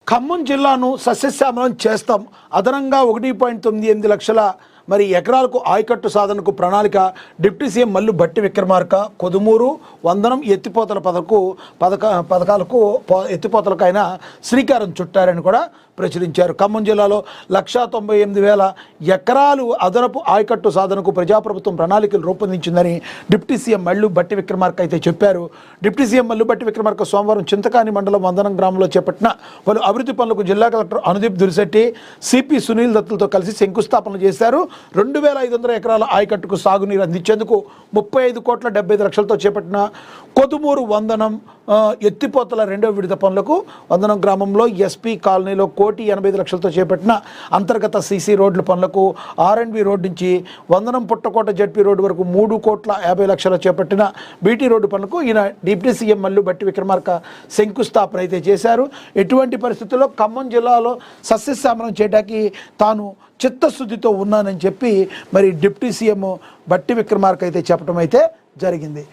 ఖమ్మం జిల్లాను సస్యశ్యామలం చేస్తాం. అదనంగా 1.98 లక్షల ఎకరాలకు ఆయకట్టు సాధనకు ప్రణాళిక. డిప్యూటీ సీఎం మల్లు భట్టి విక్రమార్క కొదుమూరు వందనం ఎత్తిపోతల పథకాలకు ఎత్తిపోతలకు ఆయన శ్రీకారం చుట్టారని కూడా ప్రచురించారు. ఖమ్మం జిల్లాలో 198,000 ఎకరాలు అదనపు ఆయకట్టు సాధనకు ప్రజాప్రభుత్వం ప్రణాళికలు రూపొందించిందని డిప్యూటీ సీఎం మల్లు భట్టి విక్రమార్క అయితే చెప్పారు. డిప్యూటీ సీఎం మల్లు భట్టి విక్రమార్క సోమవారం చింతకాని మండలం వందనం గ్రామంలో చేపట్టిన పలు అభివృద్ధి పనులకు జిల్లా కలెక్టర్ అనుదీప్ దురిశెట్టి, సిపి సునీల్ దత్తులతో కలిసి శంకుస్థాపన చేశారు. 2,500 ఎకరాల ఆయకట్టుకు సాగునీరు అందించేందుకు 35,75 లక్షలతో చేపట్టిన కొదుమూరు వందనం ఎత్తిపోతల రెండవ విడత పనులకు వందనం గ్రామంలో ఎస్పీ కాలనీలో 1,85 లక్షలతో చేపట్టిన అంతర్గత సీసీ రోడ్ల పనులకు R&B రోడ్ నుంచి వందనం పుట్టకోట జడ్పీ రోడ్డు వరకు 3,50 లక్షల చేపట్టిన బీటీ రోడ్డు పనులకు ఈయన డిప్యూటీ సీఎం మల్లు భట్టి విక్రమార్క శంకుస్థాపన అయితే చేశారు. ఎటువంటి పరిస్థితుల్లో ఖమ్మం జిల్లాలో సస్యశ్యామలం చేయడానికి తాను చిత్తశుద్ధితో ఉన్నానని చెప్పి డిప్యూటీ సీఎం భట్టి విక్రమార్క అయితే చెప్పడం అయితే జరిగింది.